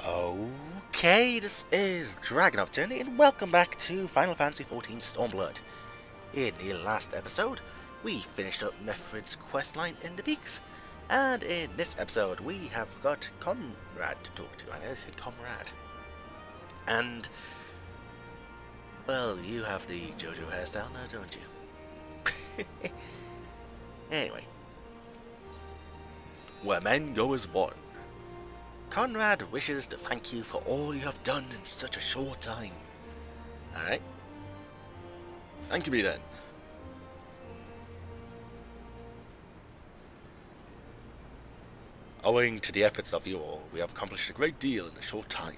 Okay, this is DragonofEternity, and welcome back to Final Fantasy XIV Stormblood. In the last episode, we finished up Mefrid's questline in the Peaks, and in this episode we have got Conrad to talk to. I know I said Comrade. And, well, you have the JoJo hairstyle now, don't you? Anyway. Where men go as one. Conrad wishes to thank you for all you have done in such a short time. Alright. Thank you, then. Owing to the efforts of you all, we have accomplished a great deal in a short time.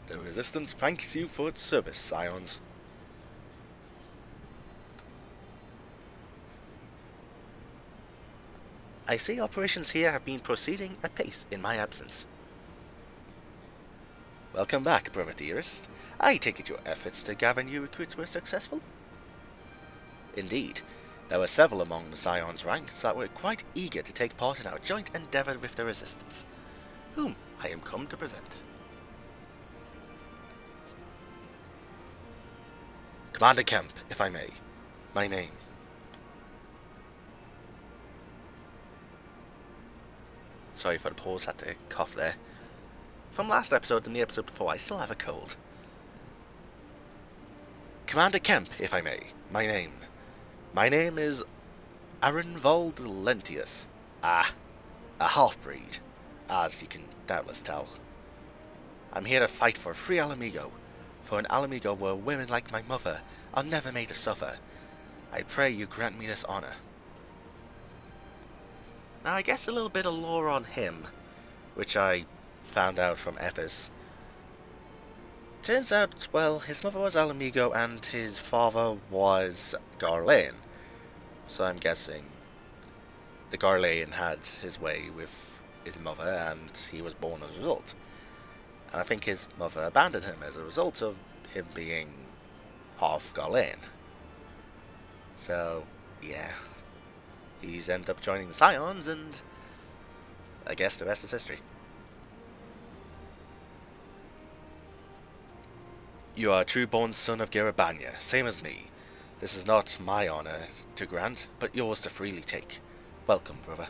The Resistance thanks you for its service, Scions. I see operations here have been proceeding apace in my absence. Welcome back, brother dearest. I take it your efforts to gather new recruits were successful? Indeed, there were several among the Scion's ranks that were quite eager to take part in our joint endeavour with the Resistance, whom I am come to present. Commander Kemp, if I may. My name. Sorry for the pause, had to cough there. From last episode and the episode before, I still have a cold. Commander Kemp, if I may. My name. My name is Arenvald Lentius. A half-breed, as you can doubtless tell. I'm here to fight for a free Alamigo, for an Alamigo where women like my mother are never made to suffer. I pray you grant me this honour. Now I guess a little bit of lore on him, which I found out from Ethers. Turns out, well, his mother was Alamigo and his father was Garlean. So I'm guessing the Garlean had his way with his mother and he was born as a result. And I think his mother abandoned him as a result of him being half Garlean. So, yeah. He's ended up joining the Scions and I guess the rest is history. You are a true-born son of Garabanya, same as me. This is not my honour to grant, but yours to freely take. Welcome, brother.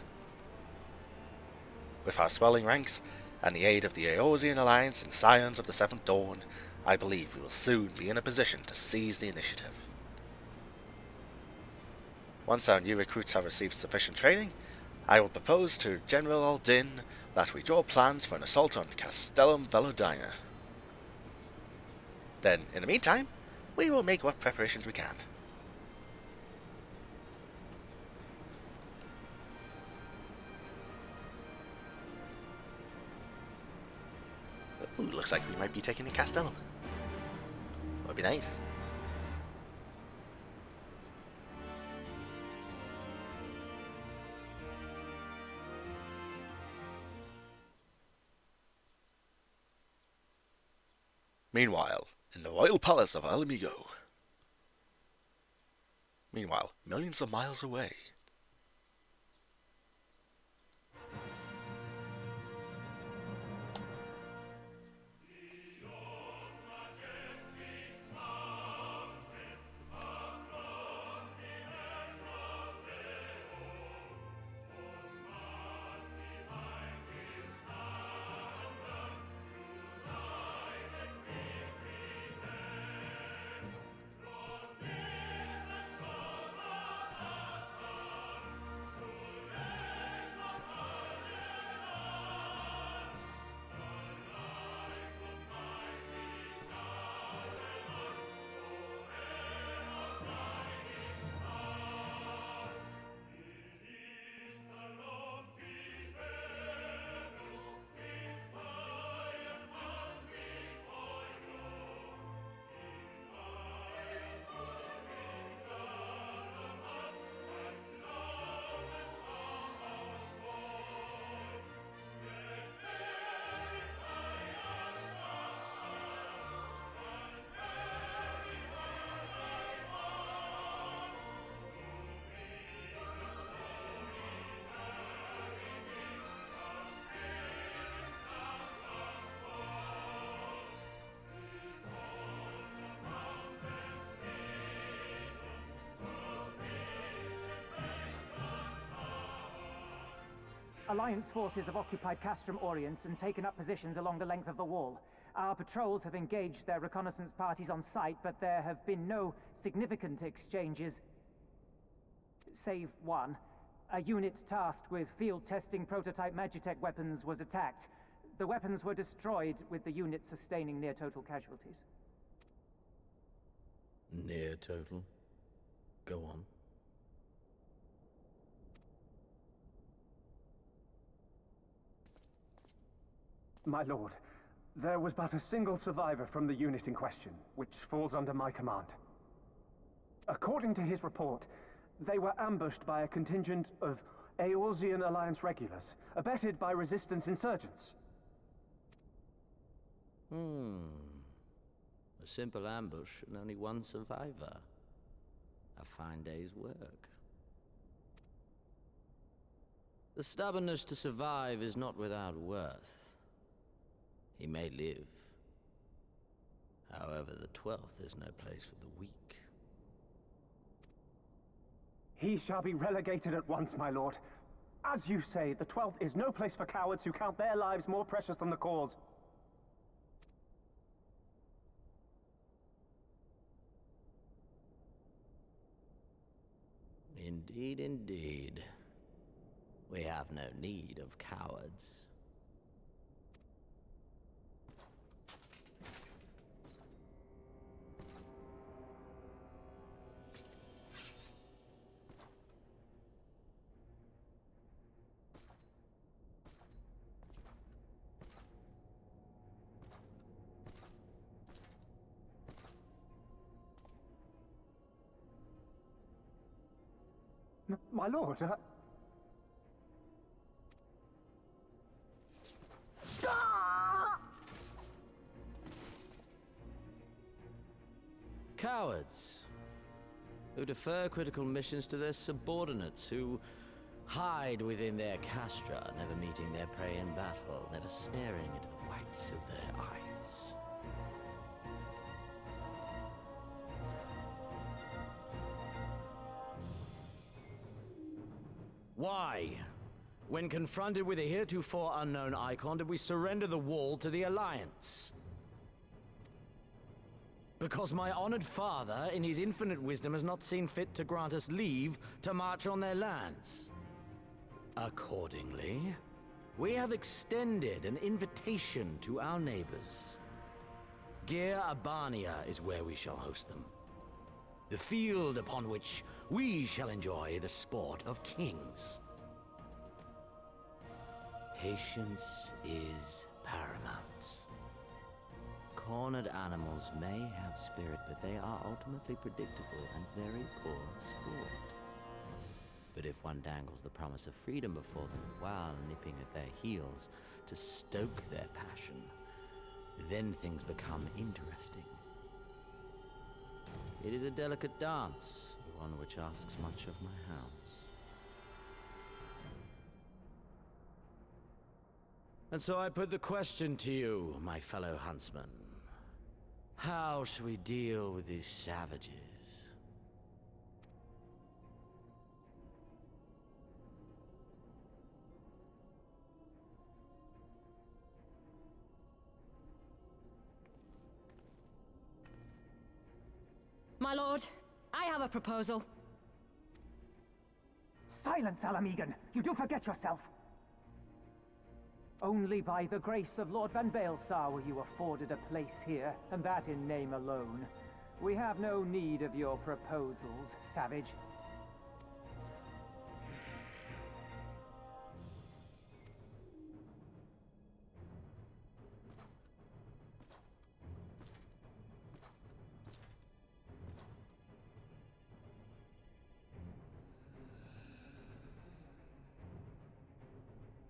With our swelling ranks, and the aid of the Eorzean Alliance and Scions of the Seventh Dawn, I believe we will soon be in a position to seize the initiative. Once our new recruits have received sufficient training, I will propose to General Aldin that we draw plans for an assault on Castellum Velodina. Then, in the meantime, we will make what preparations we can. Ooh, looks like we might be taking the Castellum. Would be nice. Meanwhile, in the royal palace of Alamigo. Meanwhile, millions of miles away. Alliance forces have occupied Castrum Orients and taken up positions along the length of the wall. Our patrols have engaged their reconnaissance parties on site, but there have been no significant exchanges, save one. A unit tasked with field testing prototype Magitech weapons was attacked. The weapons were destroyed, with the unit sustaining near-total casualties. Near total? Go on. My lord, there was but a single survivor from the unit in question, which falls under my command. According to his report, they were ambushed by a contingent of Eorzean Alliance regulars, abetted by resistance insurgents. A simple ambush and only one survivor. A fine day's work. The stubbornness to survive is not without worth. He may live. However, the 12th is no place for the weak. He shall be relegated at once, my lord. As you say, the 12th is no place for cowards who count their lives more precious than the cause. Indeed, indeed. We have no need of cowards. My lord, Cowards, who defer critical missions to their subordinates, who hide within their castra, never meeting their prey in battle, never staring into the whites of their eyes. Why, when confronted with a heretofore unknown icon, did we surrender the wall to the Alliance? Because my honored father, in his infinite wisdom, has not seen fit to grant us leave to march on their lands. Accordingly, we have extended an invitation to our neighbors. Gir Abania is where we shall host them. The field upon which we shall enjoy the sport of kings. Patience is paramount. Cornered animals may have spirit, but they are ultimately predictable and very poor sport. But if one dangles the promise of freedom before them while nipping at their heels to stoke their passion, then things become interesting. It is a delicate dance, one which asks much of my hounds. And so I put the question to you, my fellow huntsman. How shall we deal with these savages? My lord, I have a proposal. Silence, Alamegan! You do forget yourself! Only by the grace of Lord Van Baelsar were you afforded a place here, and that in name alone. We have no need of your proposals, savage.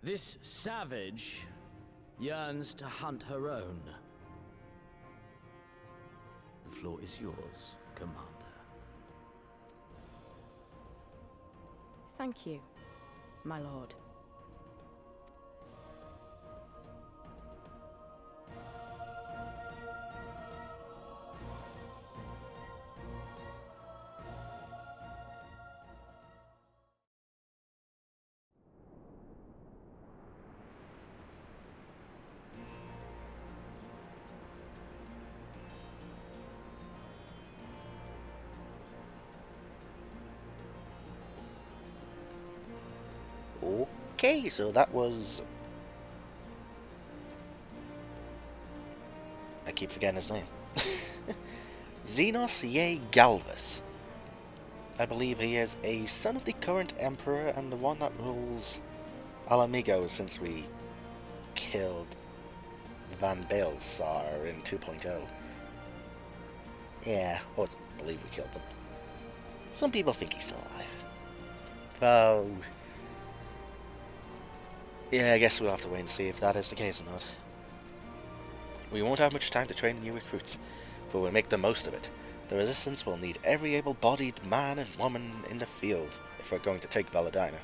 This savage yearns to hunt her own. The floor is yours, Commander. Thank you, my lord. Okay, so that was... I keep forgetting his name. Xenos Ye Galvus. I believe he is a son of the current Emperor and the one that rules Alamigo since we killed Van Baelsar in 2.0. Yeah, I believe we killed them. Some people think he's still alive. Oh... yeah, I guess we'll have to wait and see if that is the case or not. We won't have much time to train new recruits, but we'll make the most of it. The Resistance will need every able-bodied man and woman in the field if we're going to take Valadina.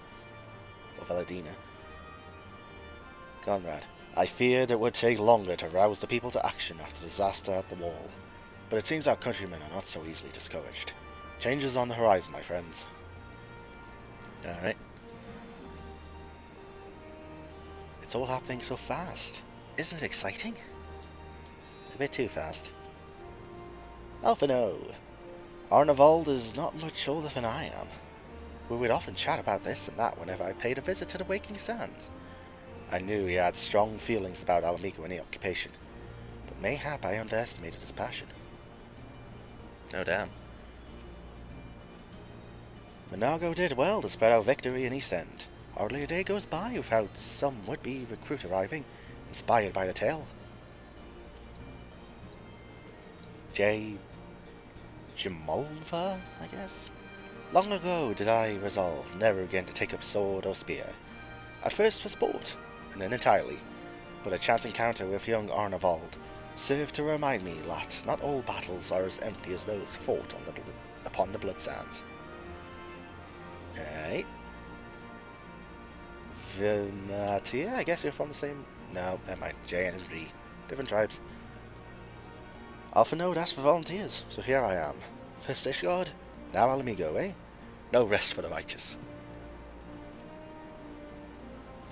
Or Valadina. Conrad, I feared it would take longer to rouse the people to action after the disaster at the wall, but it seems our countrymen are not so easily discouraged. Change is on the horizon, my friends. Alright. It's all happening so fast. Isn't it exciting? A bit too fast. Alphino. Arnavold is not much older than I am. We would often chat about this and that whenever I paid a visit to the Waking Sands. I knew he had strong feelings about Alamigo and the occupation, but mayhap I underestimated his passion. Oh damn. Monago did well to spread our victory in East End. Hardly a day goes by without some would-be recruit arriving, inspired by the tale. Jamolva, I guess? Long ago did I resolve never again to take up sword or spear. At first for sport, and then entirely, but a chance encounter with young Arnavold served to remind me that not all battles are as empty as those fought on upon the blood sands. Right. Venatia, I guess you're from the same... No, never mind. J and V. Different tribes. Alphino asked for volunteers, so here I am. First Ishgard, now Alamigo, eh? No rest for the righteous.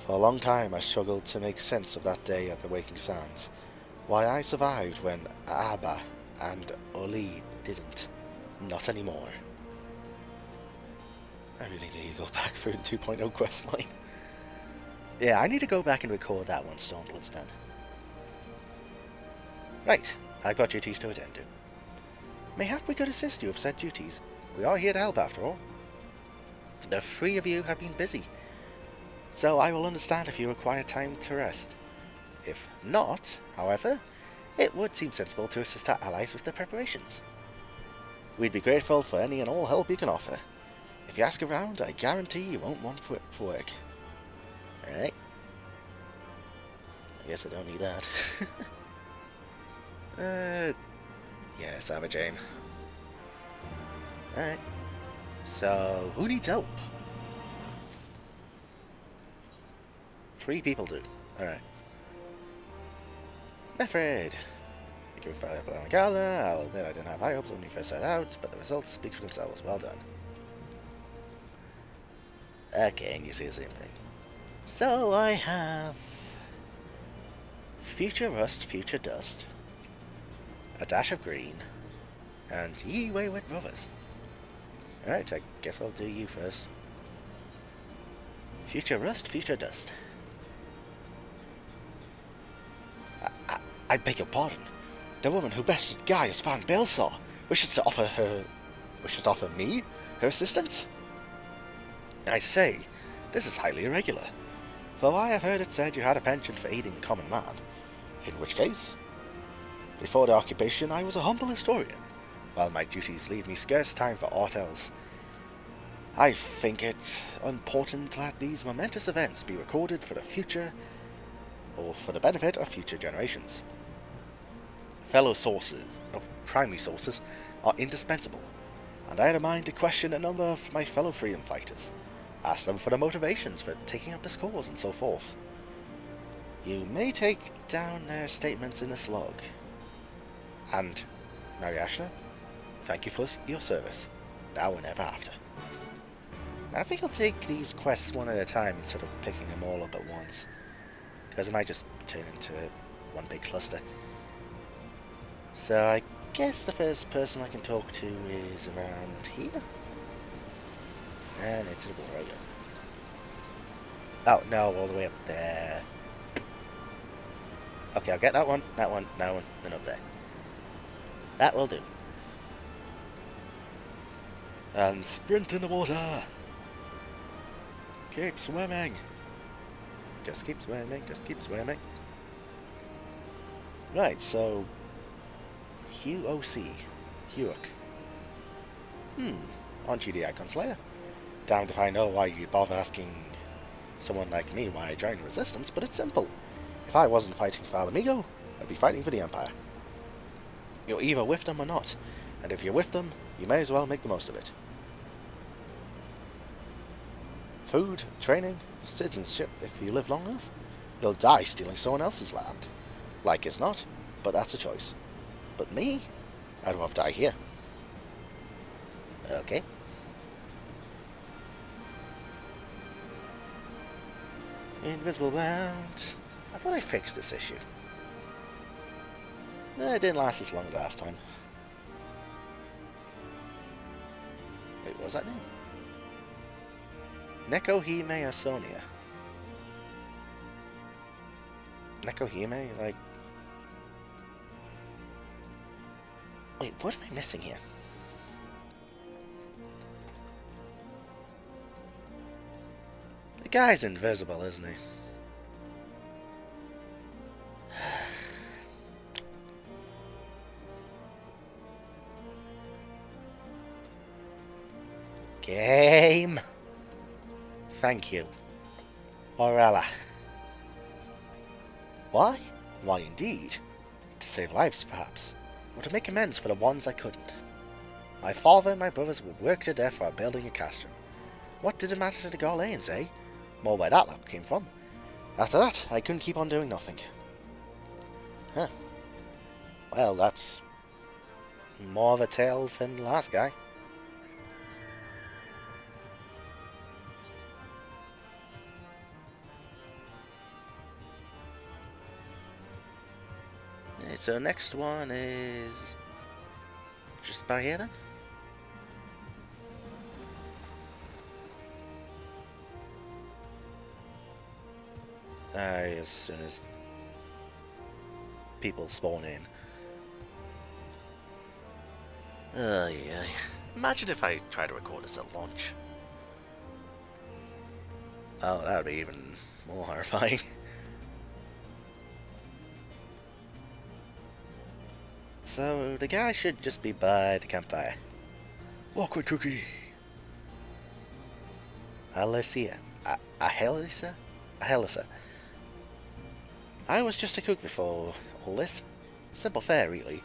For a long time I struggled to make sense of that day at the Waking Sands. Why I survived when Abba and Oli didn't. Not anymore. I really need to go back through the 2.0 questline. Yeah, I need to go back and record that once Stormblood's done. Right, I've got duties to attend to. Mayhap we could assist you with said duties. We are here to help after all. The three of you have been busy, so I will understand if you require time to rest. If not, however, it would seem sensible to assist our allies with their preparations. We'd be grateful for any and all help you can offer. If you ask around, I guarantee you won't want for work. Alright. I guess I don't need that. Yeah, Savage Aim. Alright. So, who needs help? 3 people do. Alright. Mefred. Thank you for the gala. I'll admit I didn't have high hopes when you first set out, but the results speak for themselves. Well done. Okay, and you see the same thing. So I have Future Rust, Future Dust, a dash of green, and Ye Wayward Brothers. Alright, I guess I'll do you first. Future Rust, Future Dust. I beg your pardon. The woman who bested Gaius Van Baelsar wishes to offer me her assistance? I say, this is highly irregular, though I have heard it said you had a penchant for aiding the common man, in which case, before the occupation I was a humble historian, while my duties leave me scarce time for aught else. I think it important that these momentous events be recorded for the future, or for the benefit of future generations. Fellow sources, of primary sources, are indispensable, and I had a mind to question a number of my fellow freedom fighters, ask them for their motivations for taking up this cause and so forth. You may take down their statements in this log. And, Mary Ashna, thank you for your service, now and ever after. I think I'll take these quests one at a time instead of picking them all up at once, because it might just turn into one big cluster. So I guess the first person I can talk to is around here. And into the water I Oh, no, all the way up there. Okay, I'll get that one, and up there. That will do. And sprint in the water! Keep swimming! Just keep swimming, just keep swimming. Right, so... QOC. Hewok. Aren't you the Icon Slayer? Damned if I know why you'd bother asking someone like me why I joined the Resistance, but it's simple. If I wasn't fighting for Alamigo, I'd be fighting for the Empire. You're either with them or not, and if you're with them, you may as well make the most of it. Food, training, citizenship if you live long enough. You'll die stealing someone else's land. Like it's not, but that's a choice. But me? I'd rather die here. Okay. Invisible Mount. I thought I fixed this issue. It didn't last as long as last time. Wait, what was that name? Nekohime Asonia. Nekohime? Like... Wait, what am I missing here? The guy's invisible, isn't he? Game! Thank you. Orella. Why? Why indeed. To save lives, perhaps. Or to make amends for the ones I couldn't. My father and my brothers were worked to death while building a castrum. What did it matter to the Gauleans, eh? More where that lap came from. After that, I couldn't keep on doing nothing. Huh. Well, that's... more of a tale than the last guy. So next one is just by here then. As soon as people spawn in. Yeah. Imagine if I tried to record this at launch. Oh, that would be even more horrifying. So, the guy should just be by the campfire. Awkward cookie! Alicia. Ahelisa? Ahelisa. I was just a cook before all this. Simple fare, really.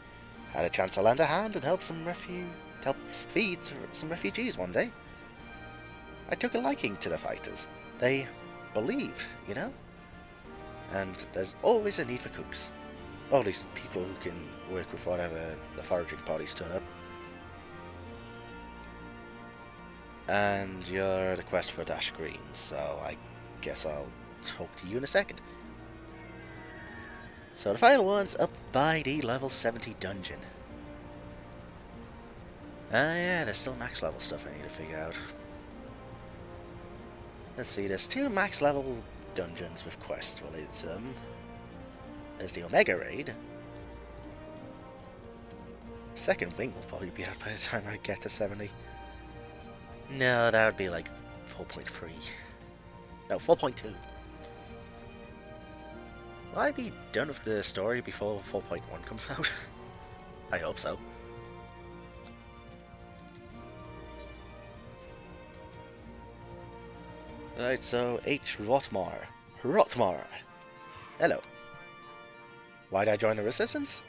Had a chance to lend a hand and help feed some refugees one day. I took a liking to the fighters. They believed, you know? And there's always a need for cooks. Or at least people who can work with whatever the foraging parties turn up. And you're the quest for Dash Green, so I guess I'll talk to you in a second. So the final one's up by the level 70 dungeon. Yeah, there's still max level stuff I need to figure out. Let's see, there's 2 max level dungeons with quests related to them. There's the Omega Raid. Second wing will probably be out by the time I get to 70. No, that would be like 4.3. No, 4.2. Will I be done with the story before 4.1 comes out? I hope so. Right, so H. Rotmar. Hello. Why'd I join the Resistance?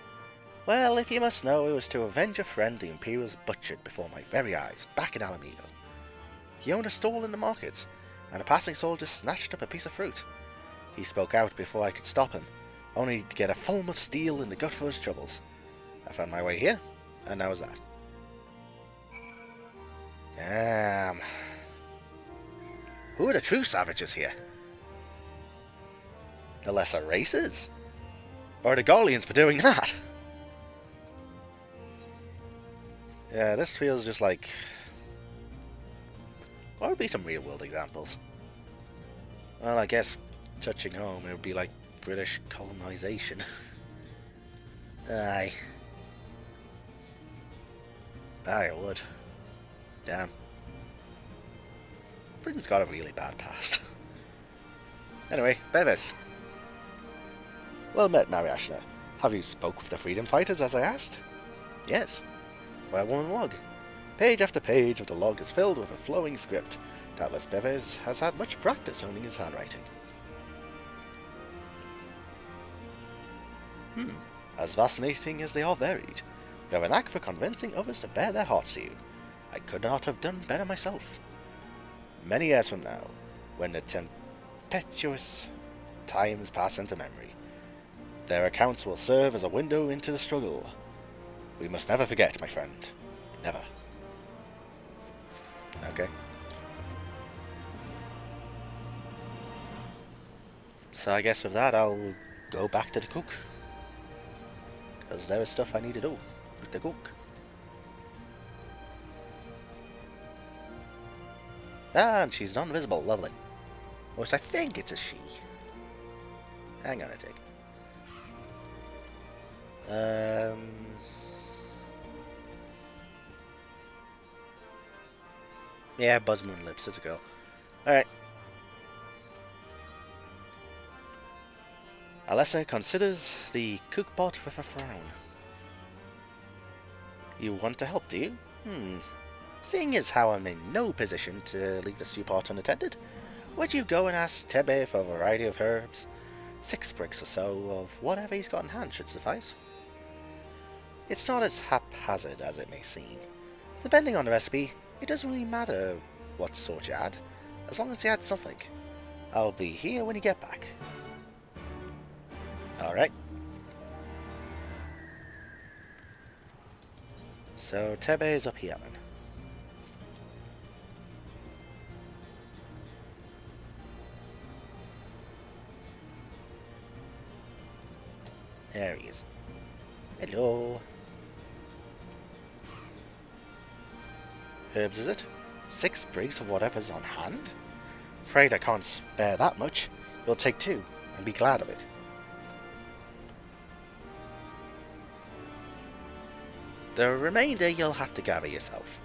Well, if you must know, it was to avenge a friend the Imperials butchered before my very eyes, back in Alamigo. He owned a stall in the markets, and a passing soldier snatched up a piece of fruit. He spoke out before I could stop him, only to get a foam of steel in the gut for his troubles. I found my way here, and that was that. Damn. Who are the true savages here? The lesser races? Or the Gauleans for doing that? Yeah, this feels just like... What would be some real-world examples? Well, I guess touching home, it would be like British colonisation. Aye. Aye, it would. Damn. Britain's got a really bad past. Anyway, Bevis. Well met, Mariashna. Have you spoke with the freedom fighters as I asked? Yes. Well, one log. Page after page of the log is filled with a flowing script. Doubtless Bevis has had much practice honing his handwriting. As fascinating as they are varied, you have a knack for convincing others to bare their hearts to you. I could not have done better myself. Many years from now, when the tempestuous times pass into memory, their accounts will serve as a window into the struggle. We must never forget, my friend. Never. Okay. So I guess with that, I'll go back to the cook. Because there is stuff I need to do with the cook. Ah, and she's non-visible. Lovely. Or I think it's a she. Hang on a tick. Yeah, Buzzmoon Lips. It's a girl. Alright. Alessa considers the cookpot with a frown. You want to help, do you? Seeing as how I'm in no position to leave the stew pot unattended, would you go and ask Tebe for a variety of herbs? 6 bricks or so of whatever he's got in hand should suffice. It's not as haphazard as it may seem. Depending on the recipe, it doesn't really matter what sort you add, as long as you add something. I'll be here when you get back. Alright. So Tebe is up here then. There he is. Hello. Herbs, is it? 6 sprigs of whatever's on hand? Afraid I can't spare that much. You'll take 2, and be glad of it. The remainder you'll have to gather yourself.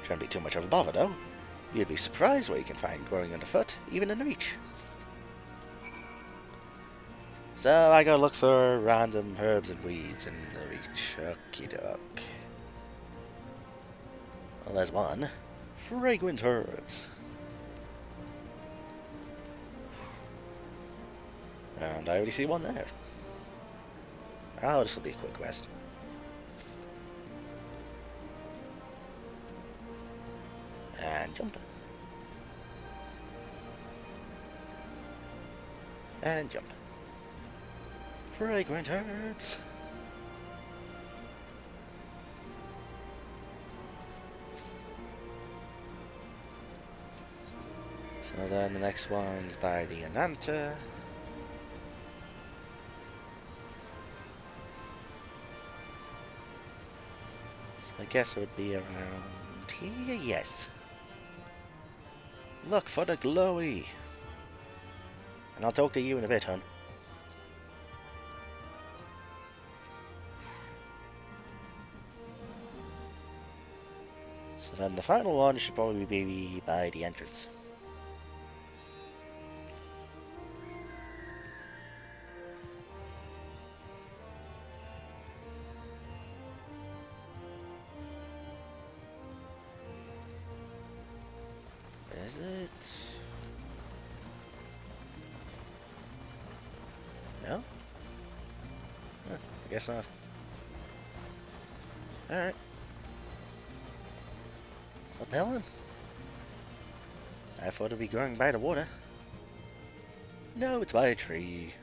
Shouldn't be too much of a bother, though. You'd be surprised what you can find growing underfoot, even in the reach. So I gotta look for random herbs and weeds in the reach. Okie doke. Well, there's one. Fragrant herbs. And I already see one there. Oh, this will be a quick quest. And jump. And jump. Fragrant herbs. So then the next one's by the Ananta. So I guess it would be around here, yes. Look for the glowy. And I'll talk to you in a bit, hon. So then the final one should probably be by the entrance. Is it? No? Huh, I guess not. Alright. What the hell then? I thought it'd be growing by the water. No, it's by a tree.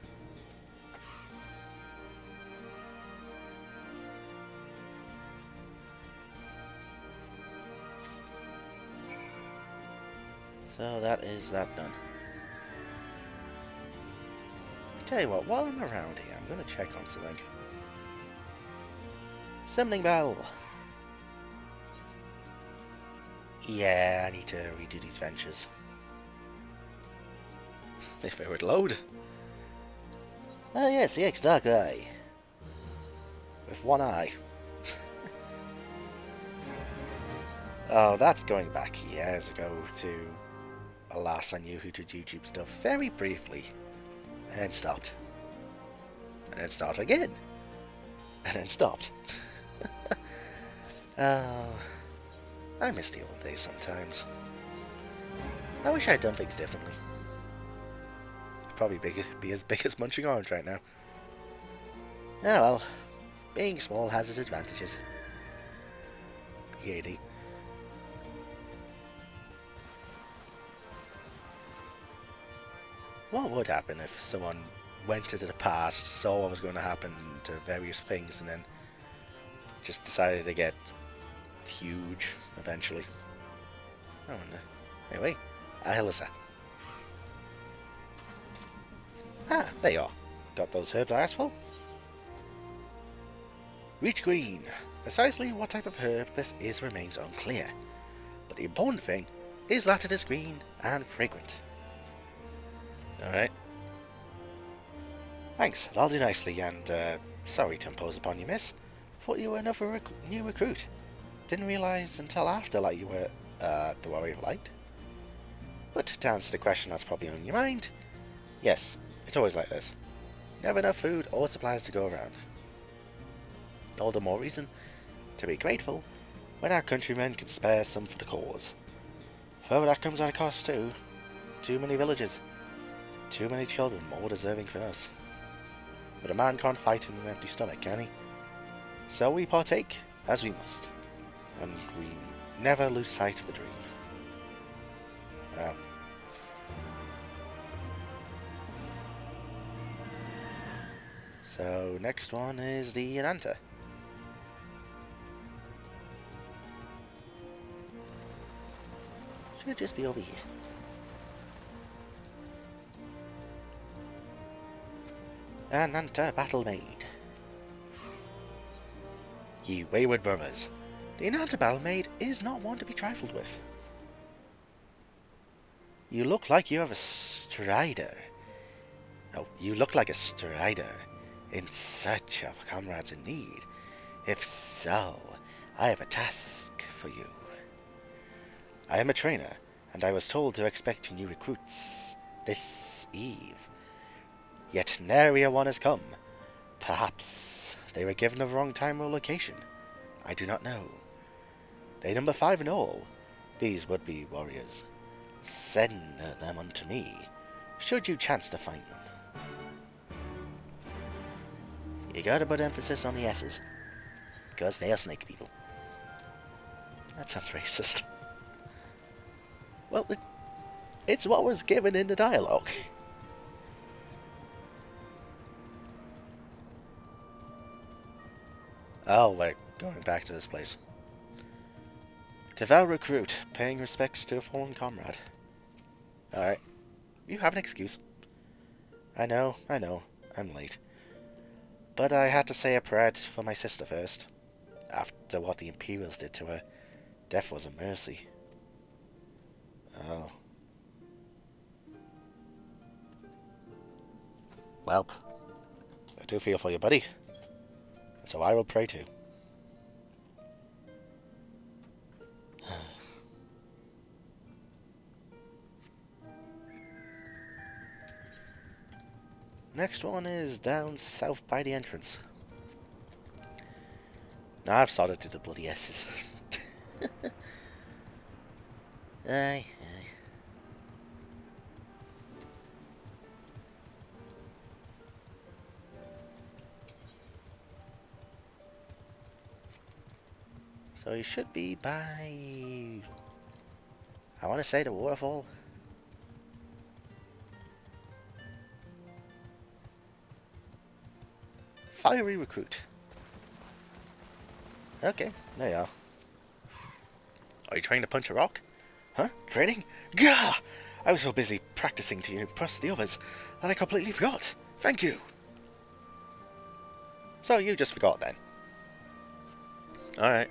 So that is that done. Tell you what, while I'm around here, I'm gonna check on something. Summoning bell. Yeah, I need to redo these ventures. If it would load. Ah yes, the X-Dark Eye. With one eye. Oh, that's going back years ago to the last I knew who did YouTube stuff very briefly. And then stopped. And then started again. And then stopped. Oh, I miss the old days sometimes. I wish I had done things differently. I'd probably be as big as Munching Orange right now. Oh well, being small has its advantages. Yeti. What would happen if someone went into the past, saw what was going to happen to various things, and then just decided to get huge eventually? I wonder. Anyway, Alyssa. Ah, there you are. Got those herbs I asked for? Reach green. Precisely what type of herb this is remains unclear, but the important thing is that it is green and fragrant. Alright. Thanks, that'll do nicely, and sorry to impose upon you, miss. Thought you were another new recruit. Didn't realise until after that you were, the Warrior of Light. But to answer the question that's probably on your mind, yes, it's always like this. Never enough food or supplies to go around. All the more reason to be grateful when our countrymen can spare some for the cause. Further, that comes at a cost too. Too many villages. Too many children more deserving than us. But a man can't fight in an empty stomach, can he? So we partake as we must. And we never lose sight of the dream. So next one is the Ananta. Should just be over here. Ananta Battle Maid. Ye wayward brothers, the Ananta Battle Maid is not one to be trifled with. You look like you have a strider. Oh, you look like a strider in search of comrades in need. If so, I have a task for you. I am a trainer, and I was told to expect new recruits this eve. Yet nary a one has come. Perhaps they were given the wrong time or location. I do not know. They number 5 in all, these would-be warriors. Send them unto me, should you chance to find them. You gotta put emphasis on the S's, because they are snake people. That sounds racist. Well, it's what was given in the dialogue. Oh, we're going back to this place. Devout recruit, paying respects to a fallen comrade. Alright. You have an excuse. I know, I'm late. But I had to say a prayer for my sister first. After what the Imperials did to her, death was a mercy. Oh. Well, I do feel for you, buddy. And so I will pray too. Next one is down south by the entrance. Now I've started to the bloody S's. Aye. So you should be by... I want to say the waterfall. Fiery recruit. Okay, there you are. Are you trying to punch a rock? Huh? Training? Gah! I was so busy practicing to impress the others that I completely forgot. Thank you. So you just forgot then. Alright.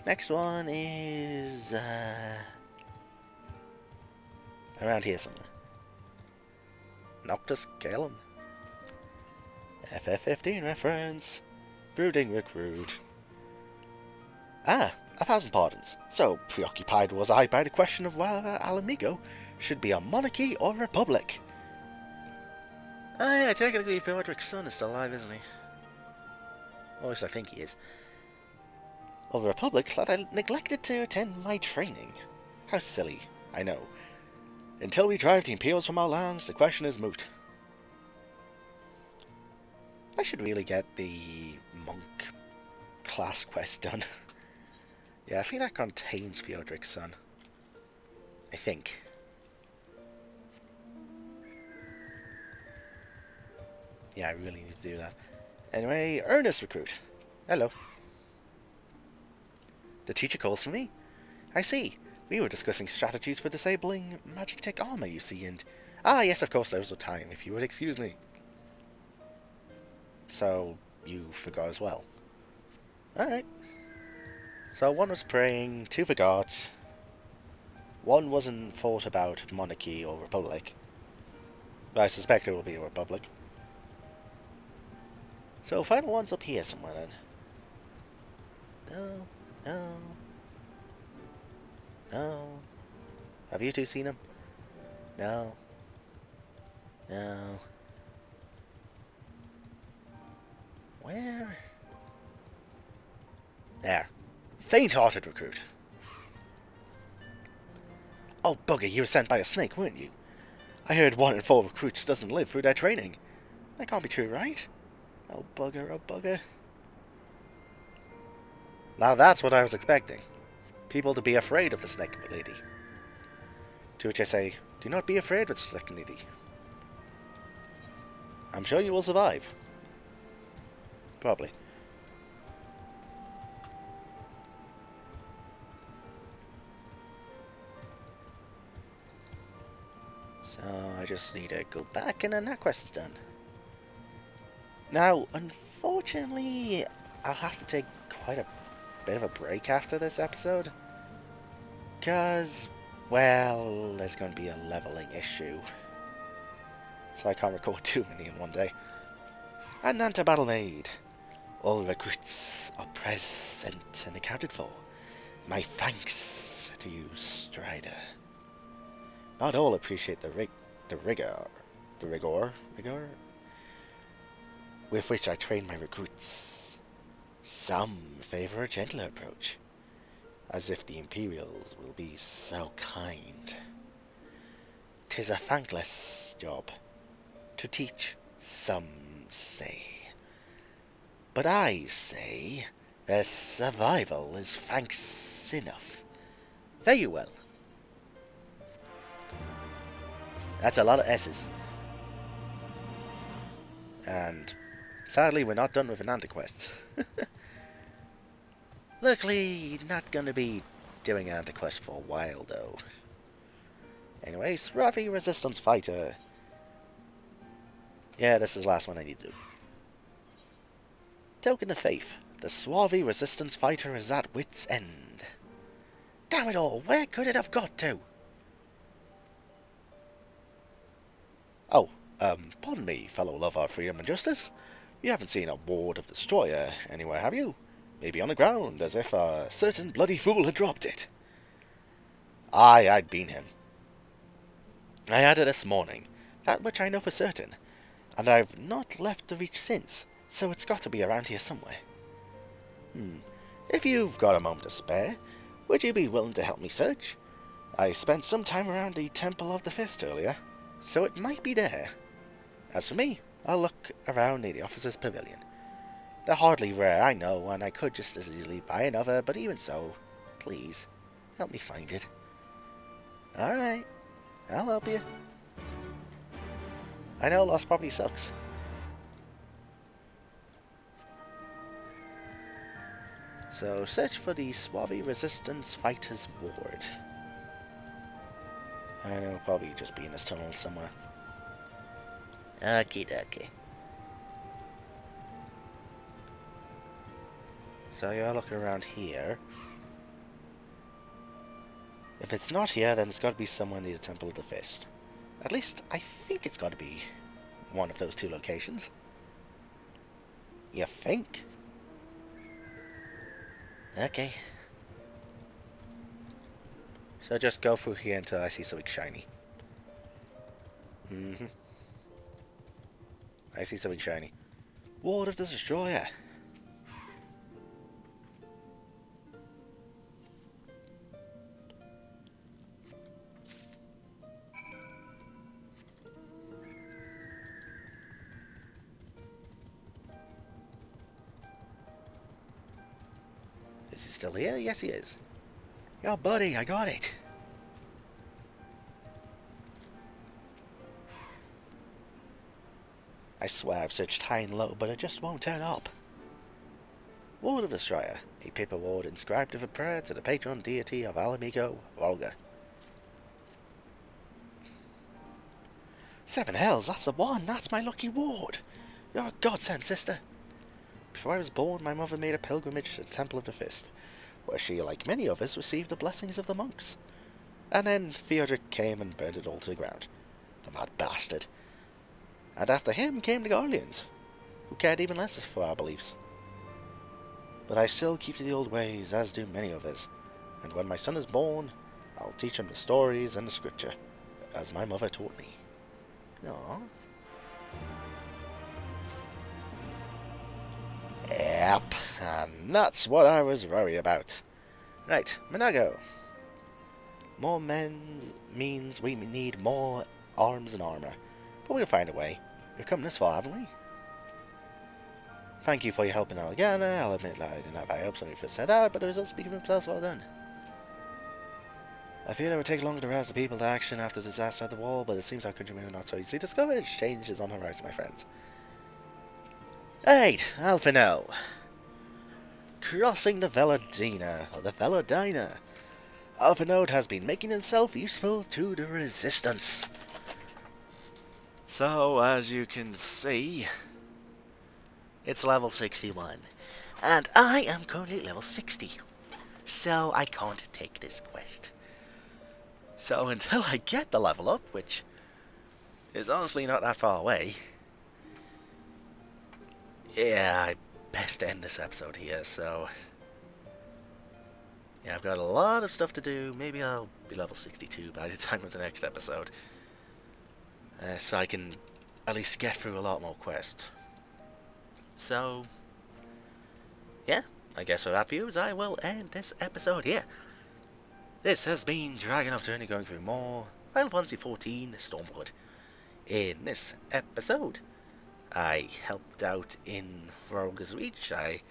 Next one is... Around here somewhere. Noctis Calum. FF15 reference. Brooding recruit. Ah, 1,000 pardons. So preoccupied was I by the question of whether Alamigo should be a monarchy or a republic. Ah yeah, technically Theodoric's son is still alive, isn't he? Or at least I think he is. Of a republic that I neglected to attend my training. How silly, I know. Until we drive the Imperials from our lands, the question is moot. I should really get the monk class quest done. Yeah, I think that contains Theodoric's son. I think. Yeah, I really need to do that. Anyway, Earnest Recruit. Hello. The teacher calls for me? I see. We were discussing strategies for disabling magic tech armor, you see, and... Ah, yes, of course, there was the time, if you would excuse me. So, you forgot as well. Alright. So, one was praying, two forgot. One wasn't thought about monarchy or republic. But I suspect it will be a republic. So, final one's up here somewhere then. No, no. No. Have you two seen him? No. No. Where? There. Faint-hearted recruit. Oh, bugger, you were sent by a snake, weren't you? I heard 1 in 4 recruits doesn't live through their training. That can't be true, right? Oh, bugger, oh, bugger. Now that's what I was expecting. People to be afraid of the snake lady. To which I say, do not be afraid of the snake lady. I'm sure you will survive. Probably. So I just need to go back and then that quest is done. Now, unfortunately, I'll have to take quite a bit of a break after this episode. Because, well, there's going to be a leveling issue. So I can't record too many in one day. An anti-battle made. All recruits are present and accounted for. My thanks to you, Strider. Not all appreciate the rigor with which I train my recruits. Some favor a gentler approach, as if the Imperials will be so kind. 'Tis a thankless job to teach, some say. But I say their survival is thanks enough. Very well. That's a lot of S's. And sadly we're not done with an anti-quest. Luckily, not gonna be doing an anti-quest for a while though. Anyway, Swavi Resistance Fighter. Yeah, this is the last one I need to do. Token of Faith. The Swavi Resistance Fighter is at wit's end. Damn it all, where could it have got to? Oh, pardon me, fellow lover of freedom and justice. You haven't seen a Ward of Destroyer anywhere, have you? Maybe on the ground, as if a certain bloody fool had dropped it. Aye, I'd been him. I had it this morning, that which I know for certain, and I've not left the reach since, so it's got to be around here somewhere. If you've got a moment to spare, would you be willing to help me search? I spent some time around the Temple of the Fist earlier, so it might be there. As for me, I'll look around near the officer's pavilion. They're hardly rare, I know, and I could just as easily buy another, but even so, please, help me find it. Alright, I'll help you. I know lost property sucks. So, search for the Swavi Resistance Fighters Ward. And it'll probably just be in this tunnel somewhere. Okie dokie. So you're looking around here. If it's not here, then it's got to be somewhere near the Temple of the Fist. At least, I think it's got to be one of those two locations. You think? Okay. So just go through here until I see something shiny. I see something shiny. Ward of the Destroyer. Is he still here? Yes, he is. Yo, buddy, I got it. I swear I've searched high and low, but it just won't turn up. Ward of the Destroyer. A paper ward inscribed with a prayer to the patron deity of Alamigo, Rhalger. 7 hells, that's the one. That's my lucky ward. You're a godsend, sister. Before I was born, my mother made a pilgrimage to the Temple of the Fist, where she, like many of us, received the blessings of the monks. And then Theodoric came and burned it all to the ground. The mad bastard. And after him came the Guardians, who cared even less for our beliefs. But I still keep to the old ways, as do many of us, and when my son is born, I'll teach him the stories and the scripture, as my mother taught me. Aww. Yep, and that's what I was worried about. Right, Minago. More men means we need more arms and armor, but we'll find a way. We've come this far, haven't we? Thank you for your help in Algana. I'll admit that I didn't have high hopes when we first set out, but the results speak for themselves. Well done. I feared it would take longer to rouse the people to action after the disaster at the wall, but it seems our countrymen are not so easily discovered. Change is on the horizon, my friends. Right, Alphino. Crossing the Veladina, or the Veladina. Alphino has been making himself useful to the Resistance. So, as you can see, it's level 61, and I am currently level 60, so I can't take this quest. So until I get the level up, which is honestly not that far away, yeah, I best end this episode here. So yeah, I've got a lot of stuff to do. Maybe I'll be level 62 by the time of the next episode, so I can at least get through a lot more quests. So yeah, I guess with that, viewers, I will end this episode here. This has been DragonofEternity going through more Final Fantasy XIV Stormblood. In this episode, I helped out in Rhalger's Reach. I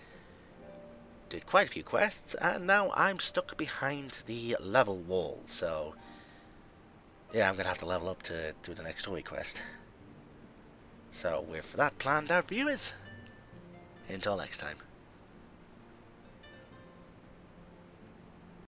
did quite a few quests, and now I'm stuck behind the level wall. So yeah, I'm gonna have to level up to do the next story quest. So with that planned out, viewers, until next time.